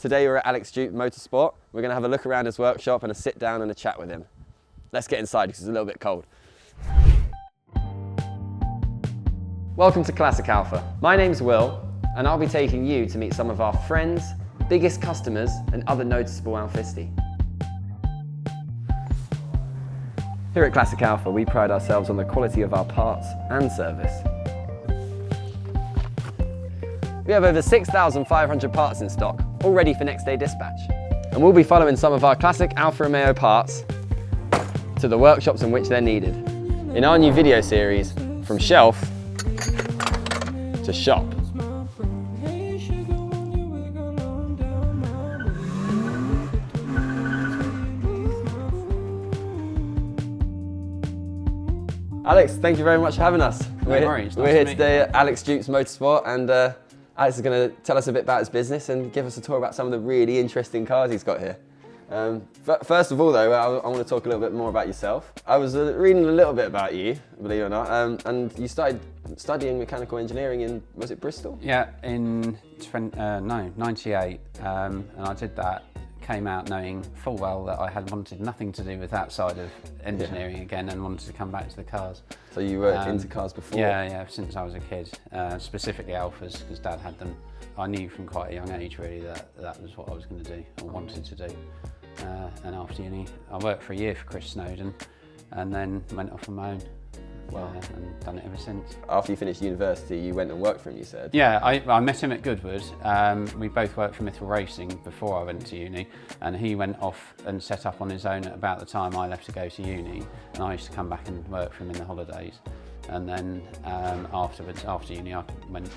Today we're at Alex Jupe Motorsport. We're going to have a look around his workshop and a sit down and a chat with him. Let's get inside because it's a little bit cold. Welcome to Classic Alfa. My name's Will and I'll be taking you to meet some of our friends, biggest customers and other noticeable Alfisti. Here at Classic Alfa we pride ourselves on the quality of our parts and service. We have over 6,500 parts in stock, all ready for next day dispatch. And we'll be following some of our classic Alfa Romeo parts to the workshops in which they're needed. In our new video series, From Shelf to Shop. Alex, thank you very much for having us. No worries. We're here today at Alex Jupe's Motorsport, and Alex is going to tell us a bit about his business and give us a tour about some of the really interesting cars he's got here. First of all though, I want to talk a little bit more about yourself. I was reading a little bit about you, believe it or not, and you started studying mechanical engineering in, was it Bristol? Yeah, in 98, and I did that. Came out knowing full well that I had wanted nothing to do with that side of engineering again and wanted to come back to the cars. So you were into cars before? Yeah, since I was a kid, specifically Alfas because Dad had them. I knew from quite a young age really that that was what I was going to do or wanted to do. And after uni, I worked for a year for Chris Snowden and then went off on my own. Wow. And done it ever since. After you finished university, you went and worked for him, you said? Yeah, I met him at Goodwood. We both worked for Mithil Racing before I went to uni, and he went off and set up on his own at about the time I left to go to uni, and I used to come back and work for him in the holidays. And then afterwards, after uni, I went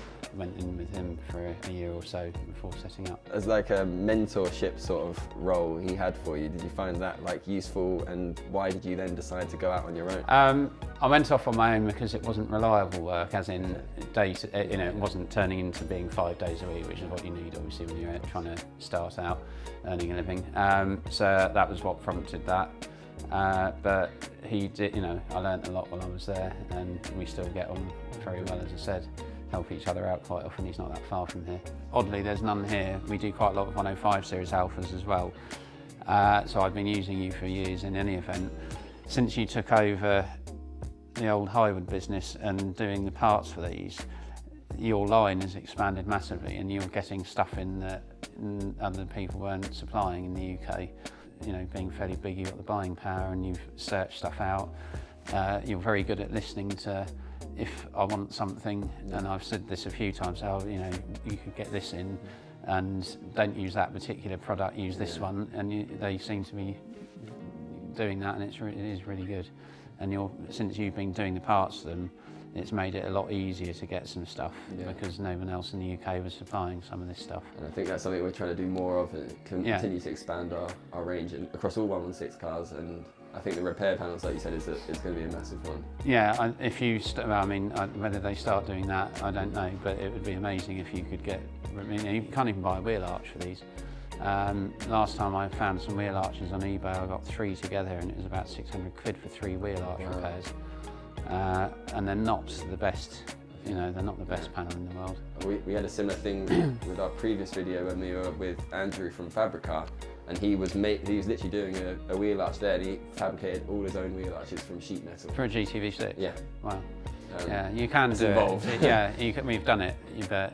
in with him for a year or so before setting up. As like a mentorship sort of role he had for you, did you find that like useful, and why did you then decide to go out on your own? I went off on my own because it wasn't reliable work, as in it wasn't turning into being 5 days a week, which is what you need obviously when you're trying to start out earning a living. So that was what prompted that. But he did, I learnt a lot while I was there, and we still get on very well, as I said, help each other out quite often. He's not that far from here. Oddly, there's none here. We do quite a lot of 105 series Alfas as well. So I've been using you for years in any event. Since you took over the old Highwood business and doing the parts for these, your line has expanded massively and you're getting stuff in that other people weren't supplying in the UK. Being fairly big, you've got the buying power and you've searched stuff out. You're very good at listening to if I want something, and I've said this a few times, you could get this in and don't use that particular product, use this one, and they seem to be doing that, and it is really good. And since you've been doing the parts for them, it's made it a lot easier to get some stuff because no one else in the UK was supplying some of this stuff. And I think that's something we're trying to do more of, and continue to expand our range across all 116 cars, and I think the repair panels, like you said, is going to be a massive one. Yeah, if you, whether they start doing that, I don't know, but it would be amazing if you could get, you can't even buy a wheel arch for these. Last time I found some wheel arches on eBay, I got 3 together and it was about 600 quid for 3 wheel arch repairs. And they're not the best, they're not the best panel in the world. We had a similar thing with our previous video when we were with Andrew from Fabrication, and he was literally doing a wheel arch there, and he fabricated all his own wheel arches from sheet metal. For a GTV6? Yeah. Wow. Yeah, you can do involved. We've done it, but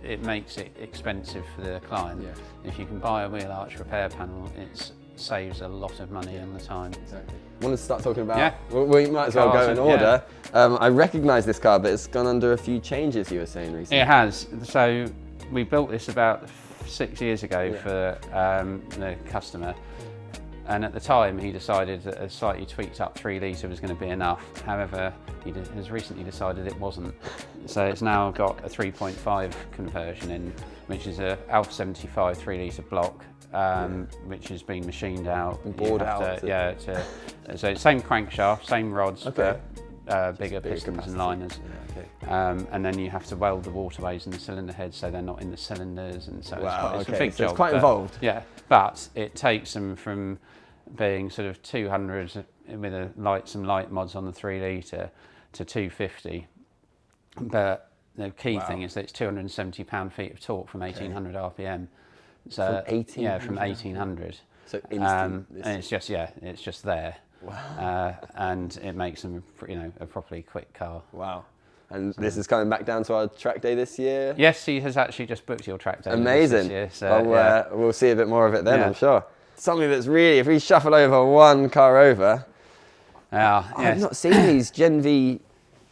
it makes it expensive for the client. Yeah. If you can buy a wheel arch repair panel, it saves a lot of money on the time. Exactly. Want to start talking about? We might as well go in order. I recognise this car, but it's gone under a few changes, you were saying recently. It has. So we built this about 6 years ago for the customer. And at the time, he decided that a slightly tweaked up 3 litre was going to be enough. However, he has recently decided it wasn't. So it's now got a 3.5 conversion in, which is a Alfa 75 3 litre block, which has been machined out. And bored out. So same crankshaft, same rods, but bigger pistons capacity. And liners. And then you have to weld the waterways and the cylinder heads so they're not in the cylinders, and so it's a big job. It's quite involved. Yeah, but it takes them from being sort of 200 with some light mods on the 3 litre to 250. But the key thing is that it's 270 pound-feet of torque from 1800 RPM. So from 1800? Yeah, from 1800. So instant. And it's just there. Wow. And it makes them, a properly quick car. Wow. And this is coming back down to our track day this year? Yes, he has actually just booked your track day. Amazing. This year, so, we'll see a bit more of it then, I'm sure. Something that's really, if we shuffle over one car over, I've not seen these Gen V.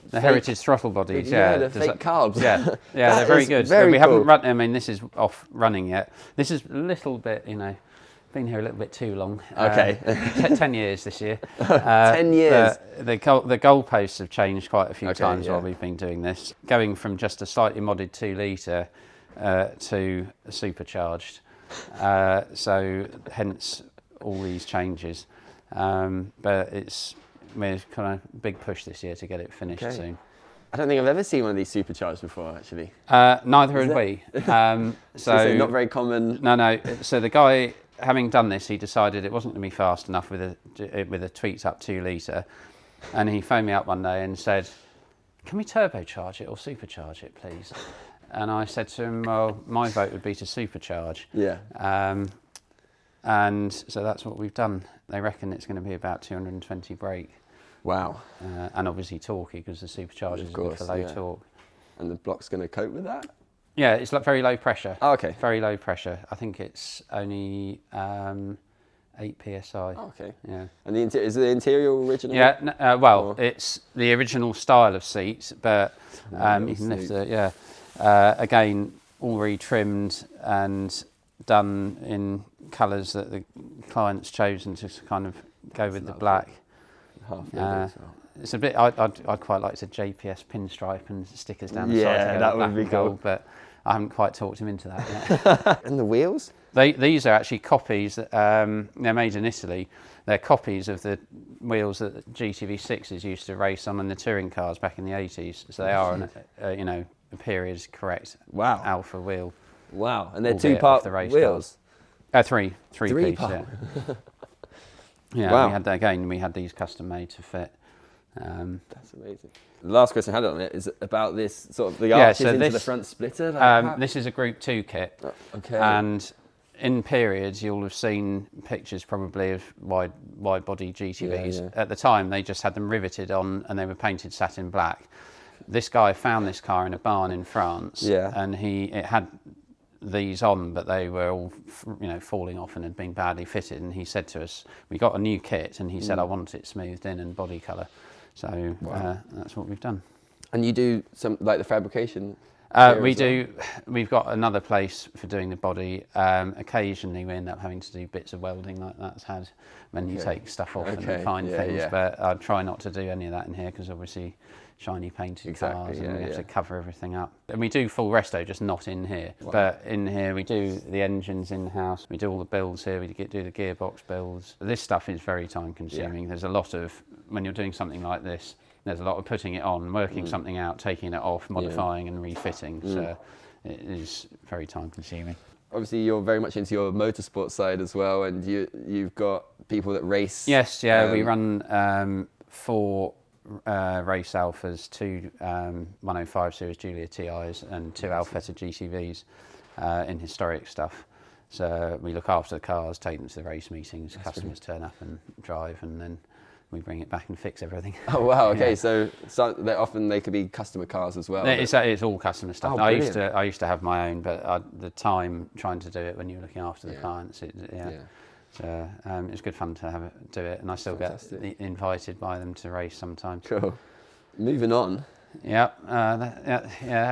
The Heritage throttle bodies, the fake carbs. Yeah, they're very good. Very we cool. haven't run. I mean, this is off running yet. This is a little bit, been here a little bit too long. Okay. 10 years this year. 10 years. The goalposts have changed quite a few times while we've been doing this. Going from just a slightly modded 2 litre to a supercharged. So hence all these changes. But we're kind of big push this year to get it finished soon. I don't think I've ever seen one of these supercharged before, actually. Neither had we. So not very common. No. So the guy, having done this, he decided it wasn't going to be fast enough with a tweaked up 2 litre, and he phoned me up one day and said, "Can we turbocharge it or supercharge it, please?" And I said to him, "Well, my vote would be to supercharge." Yeah. And so that's what we've done. They reckon it's going to be about 220 brake. Wow. And obviously torquey, because the superchargers are good for low torque. And the block's going to cope with that? Yeah, it's like very low pressure. Oh, okay. Very low pressure. I think it's only 8 psi. Oh, okay. Yeah. And is the interior original? Yeah. It's the original style of seat, but you can lift it. Yeah. Again, all re-trimmed and done in colours that the client's chosen to kind of go with the black. It's a bit. I'd quite like to JPS pinstripe and stickers down the side. Yeah, that would be cool. Gold, but I haven't quite talked him into that yet. And the wheels? These are actually copies. They're made in Italy. They're copies of the wheels that GT-V6s used to race on in the touring cars back in the 80s. So they are, a period correct Alfa wheel. Wow, and they're 2-part wheels? Three piece, yeah. Yeah, wow. We had these custom made to fit. That's amazing. The last question I had on it is about this sort of the arches into the front splitter. This is a Group 2 kit. Okay. And in periods, you'll have seen pictures probably of wide body GTVs. Yeah. At the time, they just had them riveted on and they were painted satin black. This guy found this car in a barn in France, and it had these on, but they were all falling off and had been badly fitted. And he said to us, "We got a new kit," and he said, "I want it smoothed in and body colour." So that's what we've done. And you do some like the fabrication? We do. We've got another place for doing the body. Occasionally, we end up having to do bits of welding like that's had when you take stuff off and find things. But I try not to do any of that in here because obviously shiny painted cars and we have to cover everything up. And we do full resto, just not in here. Wow. But in here we do the engines in-house, we do all the builds here, we do the gearbox builds. This stuff is very time consuming. There's a lot of, when you're doing something like this, there's a lot of putting it on, working something out, taking it off, modifying and refitting. So it is very time consuming. Obviously you're very much into your motorsport side as well, and you've got people that race. Yes, we run 4 race Alphas, 2 105 series Giuliettas and 2 Alfetta GTVs in historic stuff. So we look after the cars, take them to the race meetings, customers turn up and drive, and then we bring it back and fix everything. Oh wow, okay, so often they could be customer cars as well. It's all customer stuff. Oh, I used to have my own, but the time trying to do it when you're looking after the clients, so it's good fun to do it, and I still get invited by them to race sometimes. Cool. Moving on. Yeah,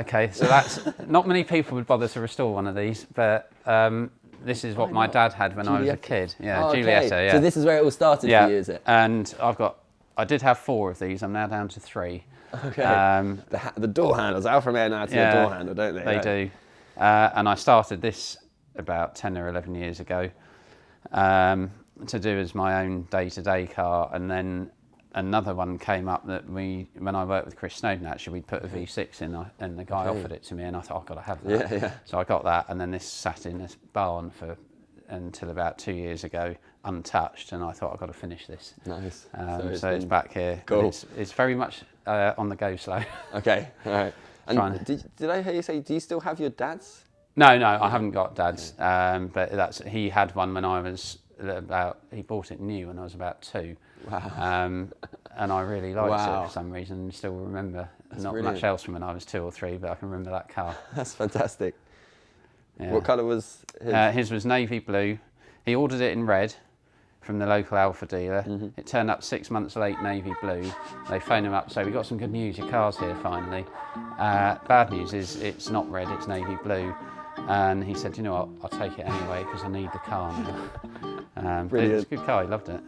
okay. So that's not many people would bother to restore one of these, but this is what my dad had when I was a kid. Yeah, Giulietta. Yeah. So this is where it all started for you, is it? And I did have 4 of these. I'm now down to 3. Okay. The door handles. Alfa Romeo now to the door handle, don't they? They do. And I started this about 10 or 11 years ago to do as my own day-to-day car, and then another one came up that when I worked with Chris Snowden, actually, we put a V6 in, and the guy offered it to me, and I thought, I've got to have that. Yeah. So I got that, and then this sat in this barn until about 2 years ago, untouched, and I thought, I've got to finish this. Nice. So it's back here. Cool. It's very much on the go slow. Okay, all right. And did I hear you say, do you still have your dad's? No, I haven't got Dad's, but he had one when I was he bought it new when I was about 2. Wow. And I really liked Wow. it for some reason, and still remember. That's Not brilliant. much else from when I was 2 or 3, but I can remember that car. That's fantastic. Yeah. What colour was his? His was navy blue. He ordered it in red from the local Alfa dealer. It turned up 6 months late, navy blue. They phoned him up, so we got some good news, your car's here finally. Bad news is it's not red, it's navy blue. And he said, you know what, I'll take it anyway because I need the car now. But it was a good car, he loved it.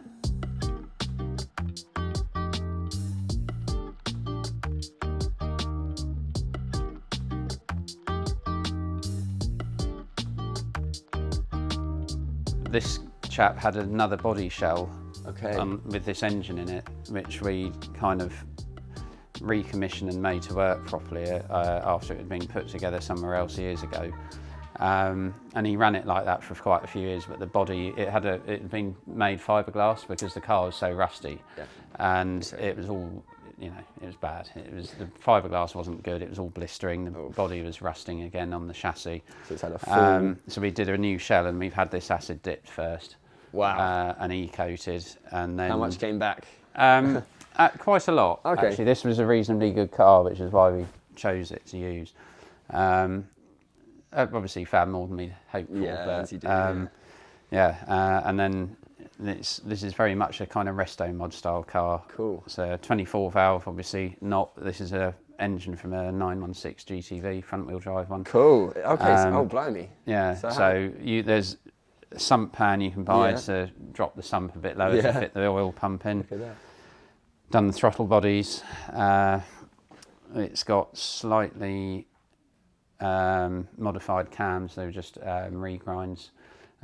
This chap had another body shell with this engine in it, which we kind of recommissioned and made to work properly after it had been put together somewhere else years ago. And he ran it like that for quite a few years, but the body, it had been made fiberglass because the car was so rusty, and it was all, it was bad. The fiberglass wasn't good. It was all blistering. The body was rusting again on the chassis. So it's had a full. So we did a new shell, and we've had this acid dipped first. Wow. And e-coated, and then. How much came back? Quite a lot. Okay. Actually, this was a reasonably good car, which is why we chose it to use. Obviously, found more than we'd hoped for. Yeah, but, as you do. And then. This is very much a kind of Resto-mod style car. Cool. It's a 24 valve, obviously not. This is a engine from a 916 GTV front wheel drive one. Cool. Okay. Oh, blimey. Yeah. So there's a sump pan you can buy to drop the sump a bit lower to fit the oil pump in. Look at that. Done the throttle bodies. It's got slightly modified cams. They were just regrinds.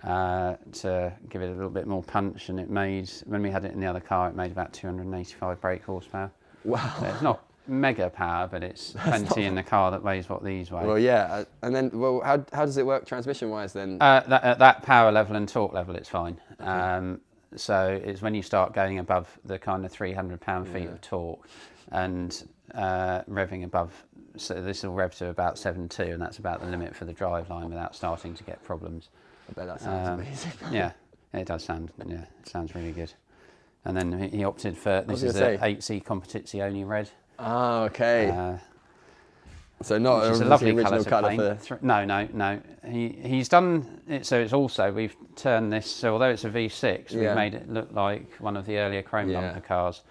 To give it a little bit more punch, and it made, when we had it in the other car, it made about 285 brake horsepower. Wow. So it's not mega power, but it's plenty in the car that weighs what these weigh. Well, yeah, and then, how does it work transmission-wise then? At that power level and torque level, it's fine. Okay. So it's when you start going above the kind of 300 pound-feet of torque and revving above, so this will rev to about 7.2, and that's about the limit for the driveline without starting to get problems. I bet that sounds amazing. Yeah, it does sound. Yeah, it sounds really good. And then he opted for this is a 8C Competizione red. Oh, okay. So not a lovely original colour for. No. He's done it. So it's also, we've turned this. So although it's a V6, we've made it look like one of the earlier chrome bumper cars.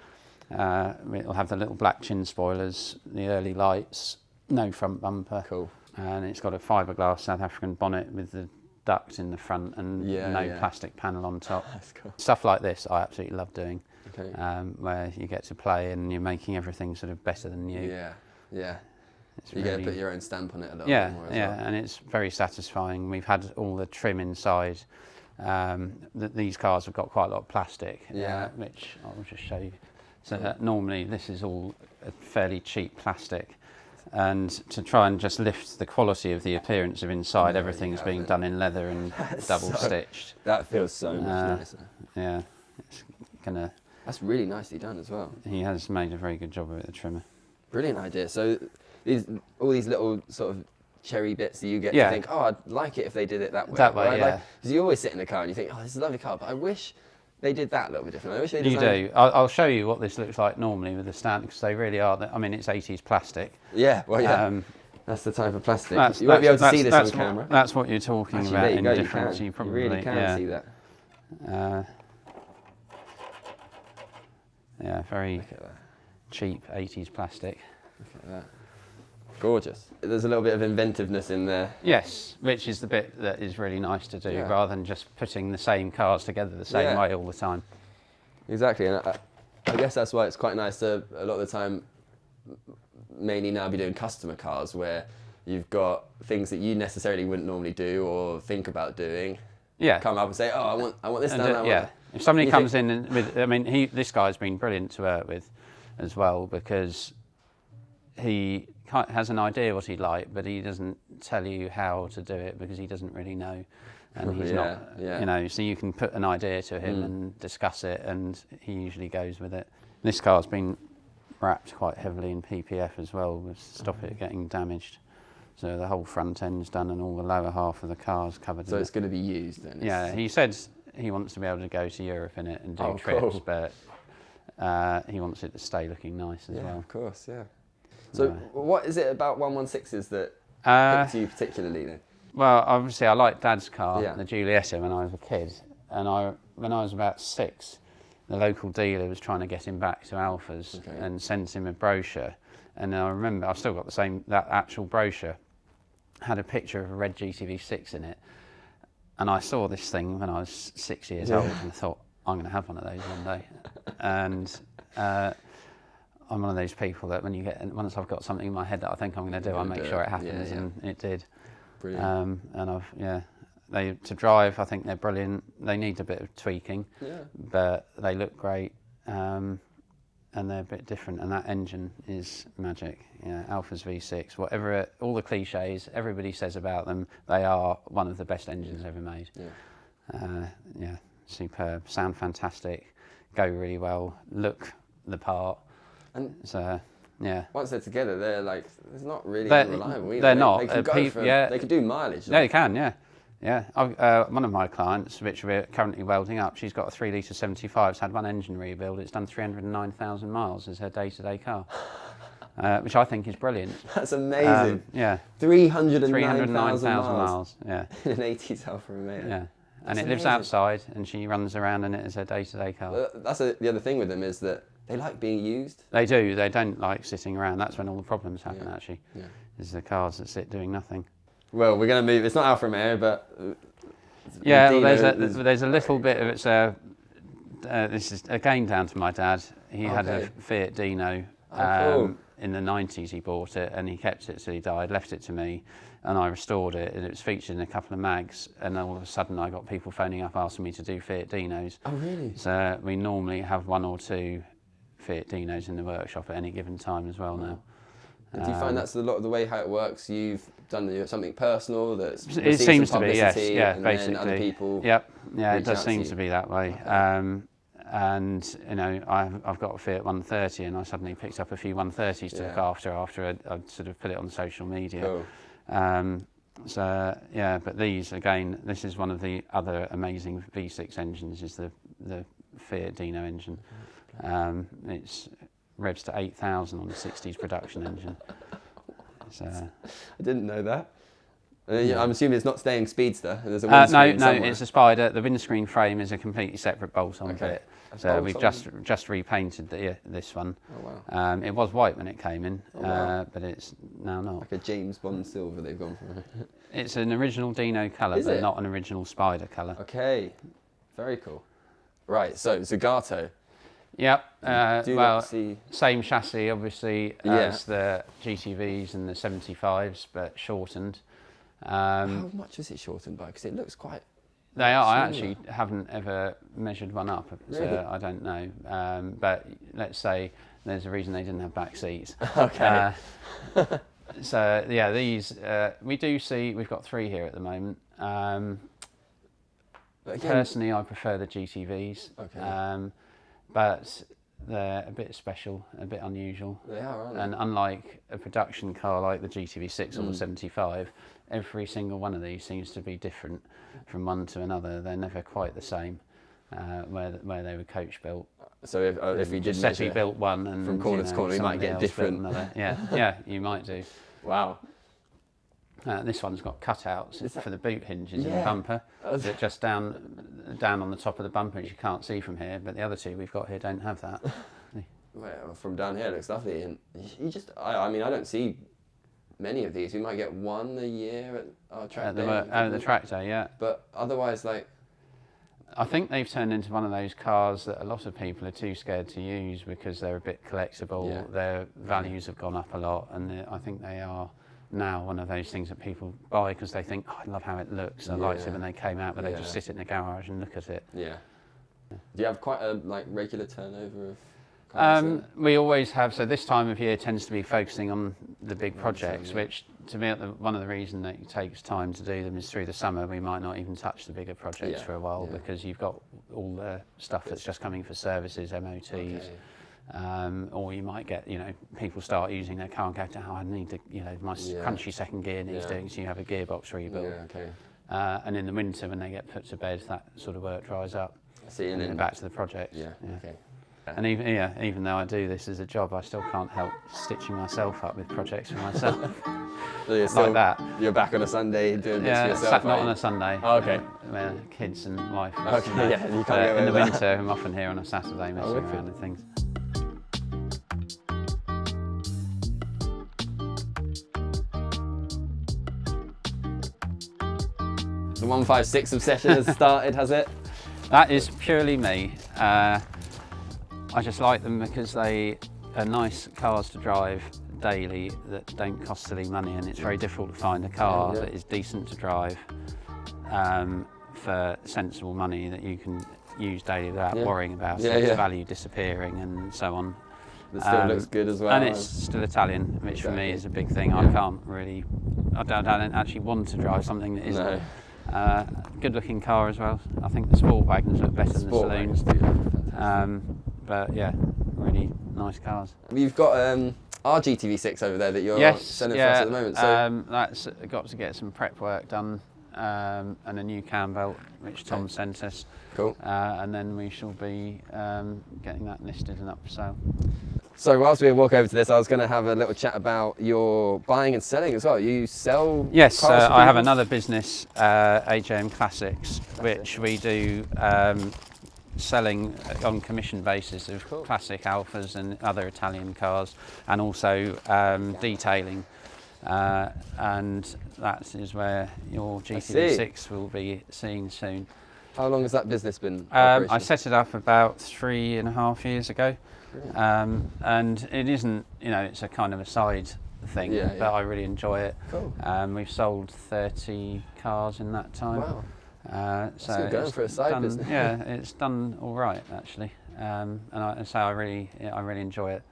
It'll have the little black chin spoilers, the early lights, no front bumper. Cool. And it's got a fiberglass South African bonnet with the duct in the front and no plastic panel on top. That's cool. Stuff like this I absolutely love doing. Okay. Where you get to play and you're making everything sort of better than you. Yeah. You get to put your own stamp on it a little bit more as well. Yeah, and it's very satisfying. We've had all the trim inside. These cars have got quite a lot of plastic, which I'll just show you. So normally this is all a fairly cheap plastic. And to try and just lift the quality of the appearance of inside, everything's being done in leather and double stitched. That feels so much nicer. Yeah, it's gonna. That's really nicely done as well. He has made a very good job of it, the trimmer. Brilliant idea. So all these little sort of cherry bits that you get to think, oh, I'd like it if they did it that way. That way, right? Because you always sit in the car and you think, oh, this is a lovely car, but I wish they did that a little bit different. I wish they did. You do. I'll show you what this looks like normally with the stand, because they really are. I mean, it's 80s plastic. Yeah, well, yeah. That's the type of plastic. You won't be able to see this on camera. That's what you're talking Actually, about there you in go, difference. You probably really can see that. Yeah, very cheap 80s plastic. Look at that. Gorgeous. There's a little bit of inventiveness in there. Yes, which is the bit that is really nice to do, rather than just putting the same cars together the same way all the time. Exactly, and I guess that's why it's quite nice to, a lot of the time, mainly now be doing customer cars where you've got things that you necessarily wouldn't normally do or think about doing. Yeah. Come up and say, oh, I want this done. If somebody comes in with, I mean, this guy's been brilliant to work with as well, because he has an idea what he'd like, but he doesn't tell you how to do it because he doesn't really know. And he's not, so you can put an idea to him and discuss it, and he usually goes with it. This car's been wrapped quite heavily in PPF as well, to stop it getting damaged. So the whole front end's done and all the lower half of the car's covered. So it's going to be used then? Yeah, he said he wants to be able to go to Europe in it and do trips, cool. but he wants it to stay looking nice as well. Of course, yeah. So what is it about 116s that picked you particularly then? Well, obviously I liked Dad's car, the Giulietta, when I was a kid. And when I was about 6, the local dealer was trying to get him back to Alfas and sent him a brochure. And I remember, I've still got that actual brochure, had a picture of a red GTV6 in it. And I saw this thing when I was 6 years old and I thought, I'm going to have one of those one day. And I'm one of those people that once I've got something in my head that I think I'm going to do, I make sure it happens, and it did. Brilliant. And to drive, I think they're brilliant. They need a bit of tweaking, but they look great, and they're a bit different. And that engine is magic. Alfa's V6, whatever, all the cliches everybody says about them, they are one of the best engines ever made. Superb, sound fantastic, go really well, look the part. And so, once they're together, they're like, it's not really unreliable either. They're not. They can they can do mileage. Yeah, they can, yeah. One of my clients, which we're currently welding up, she's got a 3 litre 75, it's had one engine rebuild, it's done 309,000 miles as her day-to-day car, which I think is brilliant. That's amazing. 309,000 miles. Yeah. In an 80s Alfa Romeo. Yeah. And That's it lives amazing. outside, and she runs around in it as her day-to-day car. That's the other thing with them is that they like being used. They do. They don't like sitting around. That's when all the problems happen, actually. Is the cars that sit doing nothing. Well, we're going to move. It's not Alfa Romeo, but well, there's a little bit of it's. This is again down to my dad. He had a Fiat Dino. In the 90s, he bought it and he kept it till he died. Left it to me, and I restored it. And it was featured in a couple of mags. And all of a sudden, I got people phoning up asking me to do Fiat Dinos. Oh, really? So we normally have 1 or 2 Fiat Dinos in the workshop at any given time as well now. And do you find that's a lot of the way how it works? You've done something personal that's it seems to be, yes, and basically. Then other people it does seem to be that way. And I've got a Fiat 130, and I suddenly picked up a few 130s to look after I'd sort of put it on social media. Cool. But these again, this is one of the other amazing V6 engines, is the Fiat Dino engine. It's revs to 8,000 on the 60s production engine. I didn't know that. I'm assuming it's not staying speedster. There's a windscreen somewhere. It's a Spider. The windscreen frame is a completely separate bolt-on bit. So we've just repainted this one. Oh, wow. It was white when it came in, but it's now not. Like a James Bond silver they've gone for. It's an original Dino colour, but not an original Spider colour. Okay, very cool. Right, so Zagato. Yep. Same chassis, obviously, as the GTVs and the 75s, but shortened. How much is it shortened by? Because it looks quite... They are. smaller. I actually haven't ever measured one up, so really? I don't know. But let's say there's a reason they didn't have back seats. Okay. These we've got 3 here at the moment. Personally, I prefer the GTVs. Okay. But they're a bit special, a bit unusual. They are, aren't they? And unlike a production car like the GTV6 or the 75, every single one of these seems to be different from one to another. They're never quite the same where they were coach built. So if you did Giuseppe built one and from corner to corner, you might get different. You might do. Wow. This one's got cutouts for the boot hinges in the bumper. That just down on the top of the bumper, which you can't see from here. But the other 2 we've got here don't have that. Well, from down here it looks lovely, and I don't see many of these. We might get 1 a year at our track day. At the track day, yeah. But otherwise, I think they've turned into one of those cars that a lot of people are too scared to use because they're a bit collectible. Yeah. Their values have gone up a lot, and I think they are now one of those things that people buy because they think, I love how it looks. I liked it when they came out, but they just sit in the garage and look at it. Yeah. Do you have quite a regular turnover of cars? We always have. So this time of year tends to be focusing on the big projects, which to me, one of the reasons that it takes time to do them is through the summer. We might not even touch the bigger projects for a while because you've got all the stuff that's just coming for services, MOTs. Or you might get, people start using their car and go, oh, I need to, my crunchy second gear needs doing, so you have a gearbox rebuild. Yeah, okay. And in the winter, when they get put to bed, that sort of work dries up. See, and then back to the project. Yeah, okay. And even though I do this as a job, I still can't help stitching myself up with projects for myself. So you're still, like that. You're back on a Sunday doing this for yourself? Not on a Sunday. Oh, okay. Kids and wife. Okay, yeah, you can't go in the over that. winter, I'm often here on a Saturday messing around with things. The 156 obsession has started, has it? That is purely me. I just like them because they are nice cars to drive daily that don't cost silly money, and it's very difficult to find a car that is decent to drive for sensible money that you can use daily without worrying about its value disappearing and so on. It still looks good as well. And it's still Italian, which for me is a big thing. I don't actually want to drive something that isn't. Good looking car as well. I think the sport wagons look better than the saloons. But yeah, really nice cars. You've got our GTV6 over there that you're selling for us at the moment. So that's got to get some prep work done and a new cam belt, which Tom sent us. Cool. And then we shall be getting that listed and up for sale. So whilst we walk over to this, I was going to have a little chat about your buying and selling as well. You sell Yes, cars for I have people? another business, AJM Classics, which we do selling on commission basis of classic Alfas and other Italian cars, and also detailing. And that is where your GTV6 will be seen soon. How long has that business been I set it up about 3.5 years ago. And it isn't, it's a kind of a side thing, but I really enjoy it. Cool. We've sold 30 cars in that time. Wow. So still going for a side business. Yeah, it's done all right actually, and I really enjoy it.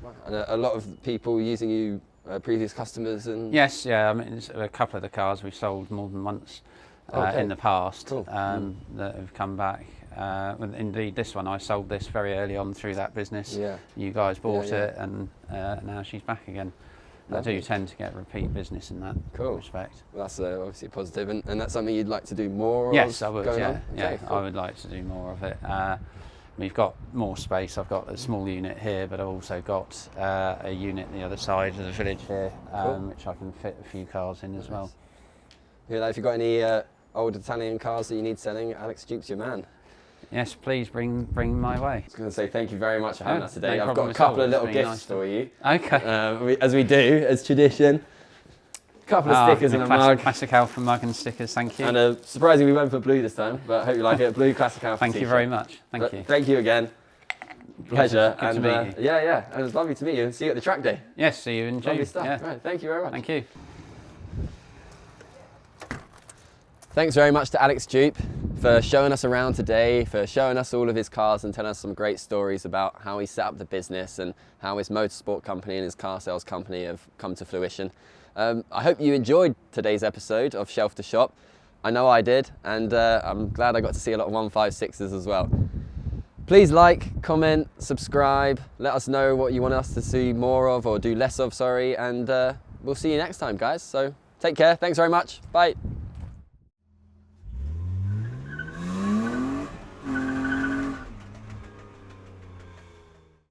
Wow. And a lot of people using you, previous customers, and Yes, I mean, it's a couple of the cars we've sold more than once in the past that have come back. Indeed, this one I sold this very early on through that business. Yeah. You guys bought it, and now she's back again. I do tend to get repeat business in that respect. Well, that's obviously positive, and that's something you'd like to do more of? Yes, I would. Okay, cool. I would like to do more of it. We've got more space. I've got a small unit here, but I've also got a unit the other side of the village here, which I can fit a few cars in as well. Yeah, if you've got any old Italian cars that you need selling, Alex Jupe's your man. Yes, please bring my way. I was going to say thank you very much for having us today. No I've got a couple of little gifts for you. Okay. As we do, as tradition. A couple of stickers and a mug. Classic Alfa mug and stickers, thank you. And surprisingly, we went for blue this time, but I hope you like it. Blue Classic Alfa Thank you very much. Thank you. Thank you again. Pleasure. Good to meet you. Yeah, and it was lovely to meet you. See you at the track day. Yes, see you in June. Lovely stuff. Yeah. Right, thank you very much. Thank you. Thanks very much to Alex Jupe for showing us around today, for showing us all of his cars and telling us some great stories about how he set up the business and how his motorsport company and his car sales company have come to fruition. I hope you enjoyed today's episode of Shelf to Shop. I know I did, and I'm glad I got to see a lot of 156s as well. Please like, comment, subscribe, let us know what you want us to see more of or do less of, and we'll see you next time, guys. So take care, thanks very much, bye.